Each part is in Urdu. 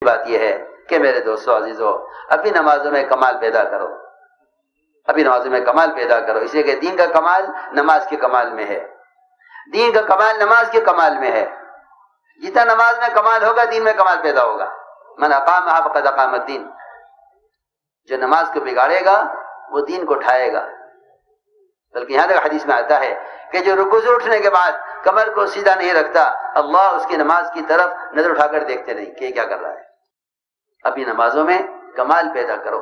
بات یہ ہے کہ میرے دوستو عزیزو، اپنی نمازوں میں کمال پیدا کرو، اپنی نمازوں میں کمال پیدا کرو، اس لیے کہ دین کا کمال نماز کے کمال میں ہے، دین کا کمال نماز کے کمال میں ہے۔ جتنا نماز میں کمال ہوگا دین میں کمال پیدا ہوگا۔ من اقامها فقد اقام الدین، جو نماز کو بگاڑے گا وہ دین کو اٹھائے گا۔ بلکہ یہاں تک حدیث میں آتا ہے کہ جو رکوع سے اٹھنے کے بعد کمر کو سیدھا نہیں رکھتا، اللہ اس کی نماز کی طرف نظر اٹھا کر دیکھتے نہیں کہ یہ کیا کر رہا ہے۔ اپنی نمازوں میں کمال پیدا کرو۔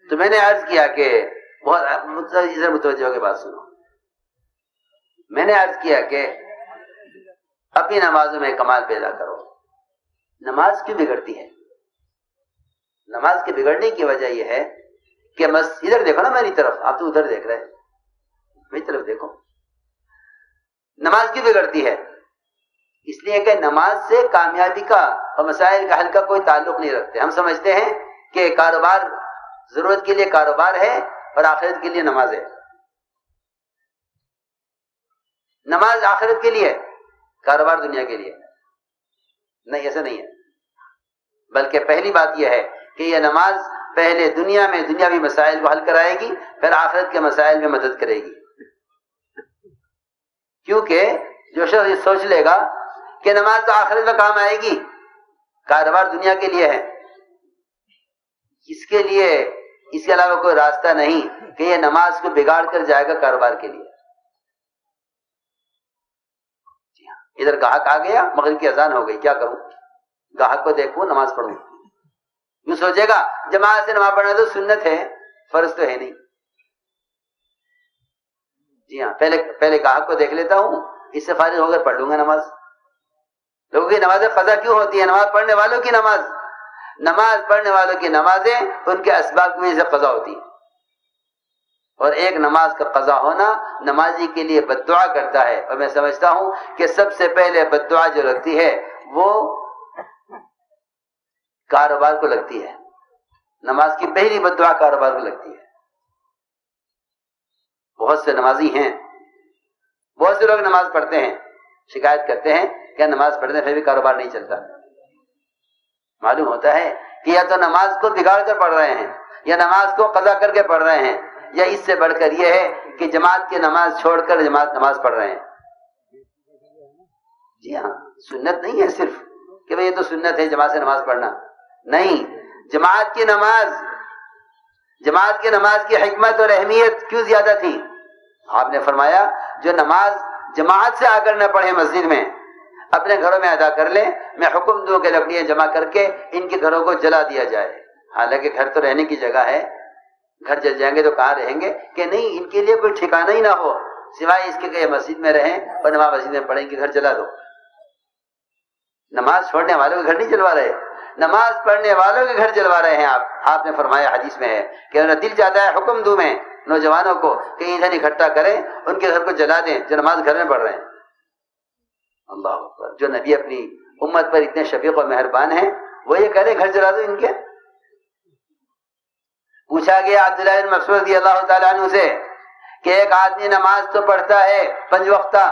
تو میں نے عرض کیا کہ بہت متوجہ ہو کے بات سنو، میں نے عرض کیا کہ اپنی نمازوں میں کمال پیدا کرو۔ نماز کیوں بگڑتی ہے؟ نماز کے بگڑنے کی وجہ یہ ہے کہ ادھر دیکھو نا میری طرف، آپ تو ادھر دیکھ رہے ہیں، میری طرف دیکھو۔ نماز کیوں بگڑتی ہے؟ اس لیے کہ نماز سے کامیابی کا اور مسائل کا حل کا کوئی تعلق نہیں رکھتے۔ ہم سمجھتے ہیں کہ کاروبار ضرورت کے لیے کاروبار ہے اور آخرت کے لیے نماز ہے۔ نماز آخرت کے لیے، کاروبار دنیا کے لیے نہیں، ایسا نہیں ہے۔ بلکہ پہلی بات یہ ہے کہ یہ نماز پہلے دنیا میں دنیاوی مسائل کو حل کرائے گی، پھر آخرت کے مسائل میں مدد کرے گی۔ کیونکہ جو شخص یہ سوچ لے گا کہ نماز تو آخرت میں کام آئے گی، کاروبار دنیا کے لیے ہے، اس کے لیے اس کے علاوہ کوئی راستہ نہیں کہ یہ نماز کو بگاڑ کر جائے گا کاروبار کے لیے۔ جی ہاں، ادھر گاہک آ گیا، مغرب کی اذان ہو گئی، کیا کروں؟ گاہک کو دیکھوں نماز پڑھوں؟ یوں سوچے گا جماعت سے نماز پڑھنا تو سنت ہے، فرض تو ہے نہیں۔ جی ہاں، پہلے گاہک کو دیکھ لیتا ہوں، اس سے فارغ ہو کر پڑھ لوں گا نماز۔ لوگوں کی نمازیں قضا کیوں ہوتی ہے؟ نماز پڑھنے والوں کی نماز پڑھنے والوں کی نمازیں ان کے اسباب کی وجہ سے قضا ہوتی ہیں، اور ایک نماز کا قضا ہونا نمازی کے لیے بد دعا کرتا ہے۔ اور میں سمجھتا ہوں کہ سب سے پہلے بد دعا جو لگتی ہے وہ کاروبار کو لگتی ہے۔ نماز کی پہلی بد دعا کاروبار کو لگتی ہے۔ بہت سے نمازی ہیں، بہت سے لوگ نماز پڑھتے ہیں، شکایت کرتے ہیں کہ نماز پڑھتے ہیں پھر بھی کاروبار نہیں چلتا۔ معلوم ہوتا ہے کہ یا تو نماز کو بگاڑ کر پڑھ رہے ہیں، یا نماز کو قضا کر کے پڑھ رہے ہیں، یا اس سے بڑھ کر یہ ہے کہ جماعت کی نماز چھوڑ کر نماز پڑھ رہے ہیں۔ جی ہاں، سنت نہیں ہے صرف کہ بھئی یہ تو سنت ہے جماعت سے نماز پڑھنا، نہیں، جماعت کی نماز کی حکمت اور اہمیت کیوں زیادہ تھی؟ آپ نے فرمایا جو نماز جماعت سے آ کر نہ پڑھے مسجد میں، اپنے گھروں میں ادا کر لیں، میں حکم دوں کہ لکڑیاں جمع کر کے ان کے گھروں کو جلا دیا جائے۔ حالانکہ گھر تو رہنے کی جگہ ہے، گھر جل جائیں گے تو کہاں رہیں گے؟ کہ نہیں، ان کے لیے کوئی ٹھکانہ ہی نہ ہو سوائے اس کے کہ مسجد میں رہیں اور نماز مسجد میں پڑھیں، کہ گھر جلا دو۔ نماز چھوڑنے والوں کے گھر نہیں جلوا رہے، نماز پڑھنے والوں کے گھر جلوا رہے ہیں۔ آپ نے فرمایا حدیث میں ہے کہ انہیں دل چاہتا ہے حکم دوں میں نوجوانوں کو کہ ایندھن اکٹھا کریں، ان کے گھر کو جلا دیں جو نماز گھر میں پڑھ رہے ہیں۔ اللہ اکبر! جو نبی اپنی امت پر اتنے شفیق و مہربان ہیں، وہ یہ کہہ رہے گھر جلا دو ان کے۔ پوچھا گیا عبداللہ بن مسعود رضی اللہ تعالیٰ عنہ سے کہ ایک آدمی نماز تو پڑھتا ہے 5 وقتہ،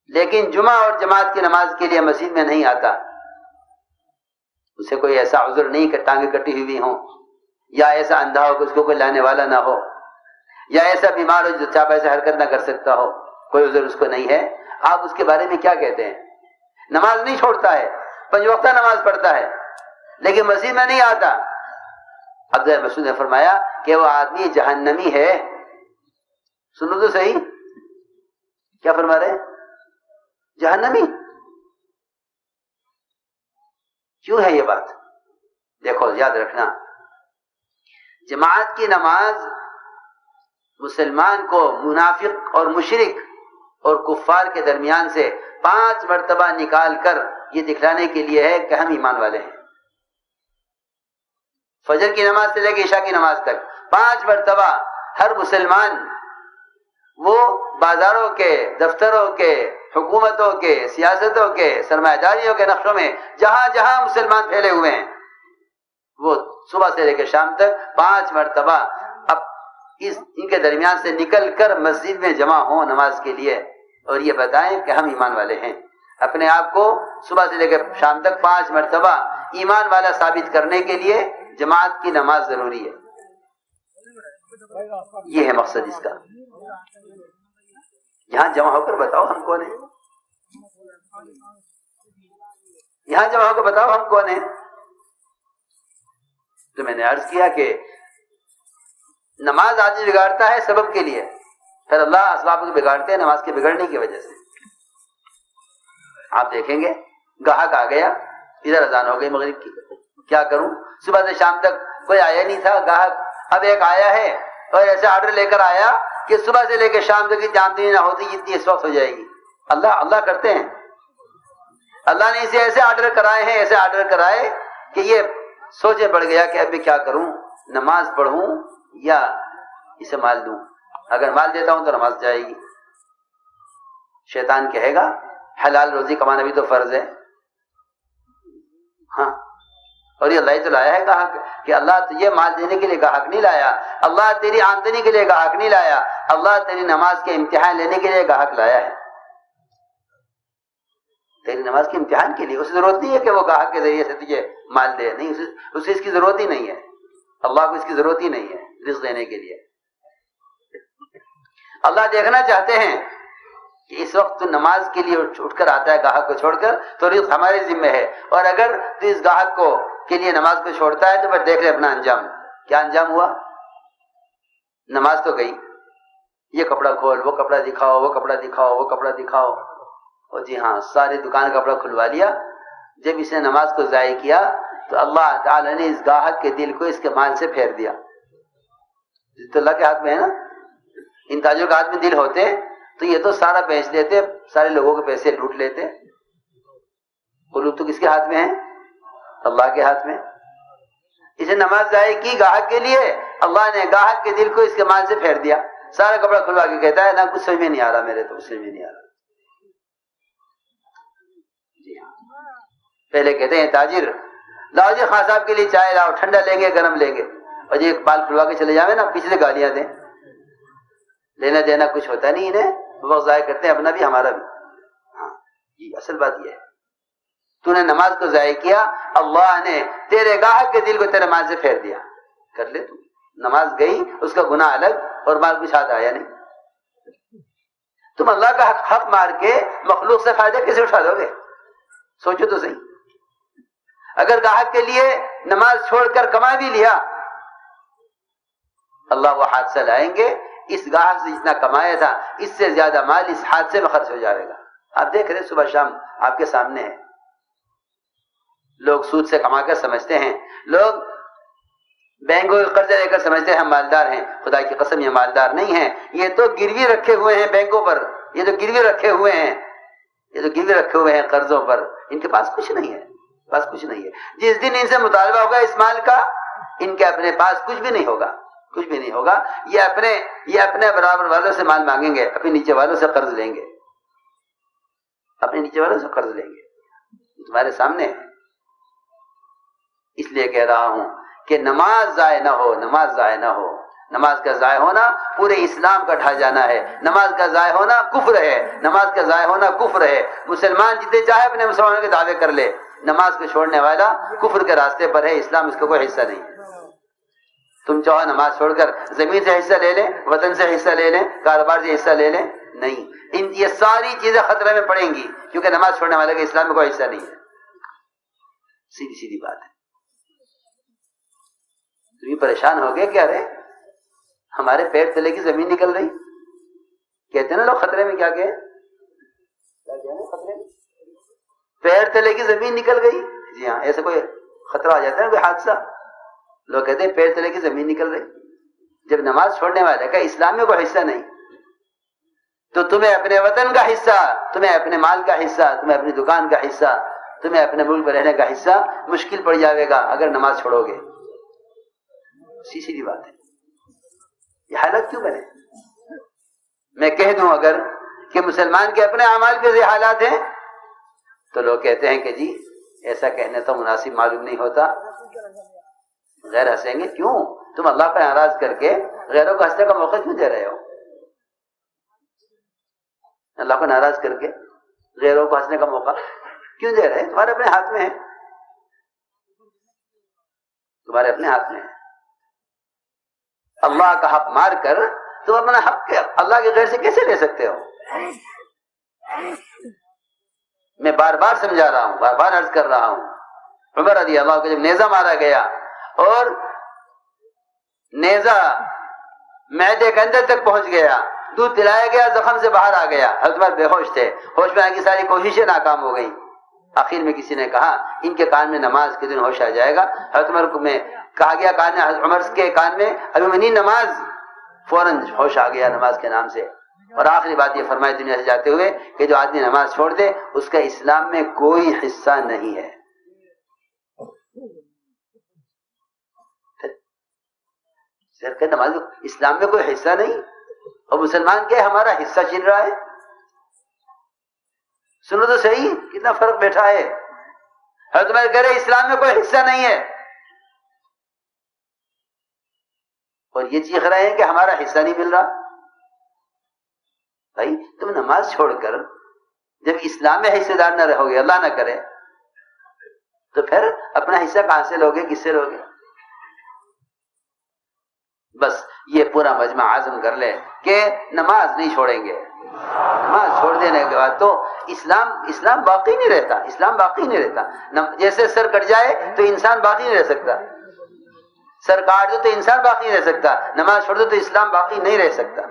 لیکن جمعہ اور جماعت کی نماز کے لیے مسجد میں نہیں آتا، اسے کوئی ایسا عذر نہیں کہ ٹانگیں کٹی ہوئی ہوں، یا ایسا اندھا ہو کہ اس کو کوئی لانے والا نہ ہو، یا ایسا بیمار ہو جو چاپ ایسے حرکت نہ کر سکتا ہو، کوئی عذر اس کو نہیں ہے، آپ اس کے بارے میں کیا کہتے ہیں؟ نماز نہیں چھوڑتا ہے، 5 وقتہ نماز پڑھتا ہے، لیکن مسجد میں نہیں آتا۔ عبداللہ بن مسعود نے فرمایا کہ وہ آدمی جہنمی ہے۔ سنو تو صحیح، کیا فرما رہے ہیں؟ جہنمی۔ کیوں ہے یہ بات؟ دیکھو، یاد رکھنا، جماعت کی نماز مسلمان کو منافق اور مشرک اور کفار کے درمیان سے 5 مرتبہ نکال کر یہ دکھلانے کے لیے ہے کہ ہم ایمان والے ہیں۔ فجر کی نماز سے لے کے عشاء کی نماز تک 5 مرتبہ ہر مسلمان وہ بازاروں کے، دفتروں کے، حکومتوں کے، سیاستوں کے، سرمایہ داریوں کے نقشوں میں جہاں جہاں مسلمان پھیلے ہوئے ہیں، وہ صبح سے لے کے شام تک 5 مرتبہ اب ان کے درمیان سے نکل کر مسجد میں جمع ہوں نماز کے لیے، اور یہ بتائیں کہ ہم ایمان والے ہیں۔ اپنے آپ کو صبح سے لے کر شام تک 5 مرتبہ ایمان والا ثابت کرنے کے لیے جماعت کی نماز ضروری ہے. یہ ہے مقصد اس کا. یہاں جمع ہو کر بتاؤ ہم کون ہیں, یہاں جمع ہو کر بتاؤ ہم کون ہیں. تو میں نے عرض کیا کہ نماز آدمی بگاڑتا ہے سبب کے لیے, پھر اللہ اسباب کو بگاڑتے ہیں نماز کے بگڑنے کی وجہ سے. آپ دیکھیں گے گاہک آ گیا, ادھر اذان ہو گئی مغرب کی, کیا کروں, صبح سے شام تک کوئی آیا نہیں تھا گاہک, اب ایک آیا ہے اور ایسے آرڈر لے کر آیا کہ صبح سے لے کے شام تک جانتی نہ ہوتی جتنی اس وقت ہو جائے گی. اللہ کرتے ہیں, اللہ نے اسے ایسے آرڈر کرائے ہیں, ایسے آرڈر کرائے کہ یہ سوچے پڑ گیا کہ اب میں کیا کروں, نماز پڑھوں یا اسے مال دوں. اگر مال دیتا ہوں تو نماز جائے گی. شیطان کہے گا حلال روزی کمانا بھی تو فرض ہے. ہاں, اور یہ اللہ تو لایا ہے گاہک, کہ اللہ تجھے مال دینے کے لیے گاہک نہیں لایا, اللہ تیری آمدنی کے لیے گاہک نہیں لایا, اللہ تیری نماز کے امتحان لینے کے لیے گاہک لایا ہے. تیری نماز کے امتحان کے لیے. اسے ضرورت نہیں ہے کہ وہ گاہک کے ذریعے سے تجھے مال دے, نہیں, اسے اس کی ضرورت ہی نہیں ہے. اللہ کو اس کی ضرورت ہی نہیں ہے رزق دینے کے لیے. اللہ دیکھنا چاہتے ہیں کہ اس وقت تو نماز کے لیے اٹھ کر آتا ہے گاہک کو چھوڑ کر, تو رزق ہمارے ذمہ ہے, اور اگر تو اس گاہک کو کے لیے نماز کو چھوڑتا ہے تو پھر دیکھ لے اپنا انجام. کیا انجام ہوا؟ نماز تو گئی, یہ کپڑا کھول, وہ کپڑا دکھاؤ, وہ کپڑا دکھاؤ, وہ کپڑا دکھاؤ, اور جی ہاں ساری دکان کا کپڑا کھلوا لیا. جب اس نے نماز کو ضائع کیا تو اللہ تعالی نے اس گاہک کے دل کو اس کے مال سے پھیر دیا. تو اللہ کے ہاتھ میں ہے نا, ان تاجروں کے ہاتھ میں دل ہوتے تو یہ تو سارا بیچ لیتے, سارے لوگوں کے پیسے لوٹ لیتے. قلوب تو کس کے ہاتھ میں ہے؟ اللہ کے ہاتھ میں. اسے نماز ضائع کی گاہک کے لیے, اللہ نے گاہک کے دل کو اس کے مال سے پھیر دیا. سارا کپڑا کھلوا کے کہتا ہے نہ کچھ سمجھ میں نہیں آ رہا, میرے تو کچھ سمجھ میں نہیں آ رہا. جی ہاں, پہلے کہتے ہیں تاجر لاؤ جی خان صاحب کے لیے چائے لاؤ, ٹھنڈا لیں گے گرم لیں گے, اور یہ بال کھلوا کے چلے جاوے نا, پیچھے سے گالیاں دیں. لینا دینا کچھ ہوتا نہیں انہیں, وقت ضائع کرتے ہیں اپنا بھی ہمارا بھی. ہاں یہ اصل بات یہ ہے, تو نے نماز کو ضائع کیا, اللہ نے تیرے گاہک کے دل کو تیرے مال سے پھیر دیا. کر لے تو, نماز گئی, اس کا گناہ الگ اور مال کچھ ہاتھ آیا نہیں. تم اللہ کا حق مار کے مخلوق سے فائدہ کیسے اٹھا لو گے؟ سوچو تو صحیح. اگر گاہک کے لیے نماز چھوڑ کر کما بھی لیا, اللہ وہ حادثہ لائیں گے, اس گاہک سے جتنا کمایا تھا اس سے زیادہ مال اس حادثے میں خرچ ہو جائے گا. آپ دیکھ رہے صبح شام آپ کے سامنے ہے. لوگ سود سے کما کر سمجھتے ہیں, لوگ بینکوں کے قرضے لے کر سمجھتے ہیں ہم مالدار ہیں. خدا کی قسم یہ مالدار نہیں ہیں, یہ تو گروی رکھے ہوئے ہیں بینکوں پر, یہ تو گروی رکھے ہوئے ہیں, یہ تو گروی رکھے ہوئے ہیں قرضوں پر. ان کے پاس کچھ نہیں ہے, پاس کچھ نہیں ہے. جس دن ان سے مطالبہ ہوگا اس مال کا, ان کے اپنے پاس کچھ بھی نہیں ہوگا, کچھ بھی نہیں ہوگا. یہ اپنے برابر والوں سے مال مانگیں گے, اپنے نیچے والوں سے قرض لیں گے, اپنے نیچے والوں سے قرض لیں گے. تمہارے سامنے ہے. اس لیے کہہ رہا ہوں کہ نماز ضائع نہ ہو, نماز ضائع نہ ہو. نماز کا ضائع ہونا پورے اسلام کا ڈھا جانا ہے. نماز کا ضائع ہونا کفر ہے, نماز کا ضائع ہونا کفر ہے. مسلمان جتنے چاہے اپنے مسلمانوں کے دعوے کر لے, نماز کو چھوڑنے والا کفر کے راستے پر ہے. اسلام اس کا کوئی حصہ نہیں ہے. تم چاہو نماز چھوڑ کر زمین سے حصہ لے لیں, وطن سے حصہ لے لیں, کاروبار سے حصہ لے لیں, نہیں. یہ ساری چیزیں خطرے میں پڑیں گی, کیونکہ نماز چھوڑنے والے کا اسلام میں کوئی حصہ نہیں ہے. سیدھی سیدھی بات ہے. تم یہ پریشان ہو گئے کہ ارے ہمارے پیر تلے کی زمین نکل رہی, کہتے ہیں نا لوگ خطرے میں, کیا کہ خطرے میں پیر تلے کی زمین نکل گئی. جی ہاں, ایسا کوئی خطرہ آ جاتا ہے, کوئی حادثہ, لوگ کہتے ہیں پیر تلے کی زمین نکل رہی. جب نماز چھوڑنے والے کا اسلام میں کوئی حصہ نہیں, تو تمہیں اپنے وطن کا حصہ, تمہیں اپنے مال کا حصہ, تمہیں اپنی دکان کا حصہ, تمہیں اپنے ملک میں رہنے کا حصہ مشکل پڑ جائے گا اگر نماز چھوڑو گے. سیدھی بات ہے. یہ حالت کیوں بنے؟ میں کہہ دوں اگر کہ مسلمان کے اپنے اعمال کے یہ حالات ہیں, تو لوگ کہتے ہیں کہ جی ایسا کہنے تو مناسب معلوم نہیں ہوتا. غیر ہنسیں گے, کیوں؟ تم اللہ پر ناراض کر کے غیروں کو ہنسنے کا موقع کیوں دے رہے ہو؟ اللہ کو ناراض کر کے غیروں کو ہنسنے کا موقع کیوں دے رہے ہیں؟ تمہارے اپنے ہاتھ میں ہے، تمہارے اپنے ہاتھ میں ہے۔ اللہ کا حق مار کر تم اپنا حق اللہ کے غیر سے کیسے لے سکتے ہو؟ میں بار بار سمجھا رہا ہوں، بار بار عرض کر رہا ہوں، عمر رضی اللہ کو جب نیزہ مارا گیا اور نیزہ معدے کے اندر تک پہنچ گیا، دودھ پلایا گیا، زخم سے باہر آ گیا، حضرت عمر بے ہوش تھے، ہوش میں آنے کی ساری کوششیں ناکام ہو گئی۔ آخر میں کسی نے کہا ان کے کان میں نماز کے دن ہوش آ جائے گا۔ حضرت عمر کو میں کہا گیا کان میں، حضرت عمر کے کان میں ابھی منی نماز، فوراً ہوش آ گیا نماز کے نام سے۔ اور آخری بات یہ فرمائی دنیا سے جاتے ہوئے کہ جو آدمی نماز چھوڑ دے اس کا اسلام میں کوئی حصہ نہیں ہے۔ کہ نماز اسلام میں کوئی حصہ نہیں، اور مسلمان کیا ہے ہمارا حصہ چھین رہا ہے؟ سنو تو صحیح کتنا فرق بیٹھا ہے۔ حضرت عمر کہہ رہے اسلام میں کوئی حصہ نہیں ہے، اور یہ چیخ رہے ہیں کہ ہمارا حصہ نہیں مل رہا۔ بھائی تم نماز چھوڑ کر جب اسلام میں حصے دار نہ رہو گے، اللہ نہ کرے، تو پھر اپنا حصہ کہاں سے لوگے، کس سے لوگے؟ بس یہ پورا مجمع عزم کر لے کہ نماز نہیں چھوڑیں گے۔ نماز چھوڑ دینے کے بعد تو اسلام باقی نہیں رہتا، اسلام باقی نہیں رہتا۔ جیسے سر کٹ جائے تو انسان باقی نہیں رہ سکتا، سر کاٹ دو تو انسان باقی نہیں رہ سکتا، نماز چھوڑ دو تو اسلام باقی نہیں رہ سکتا۔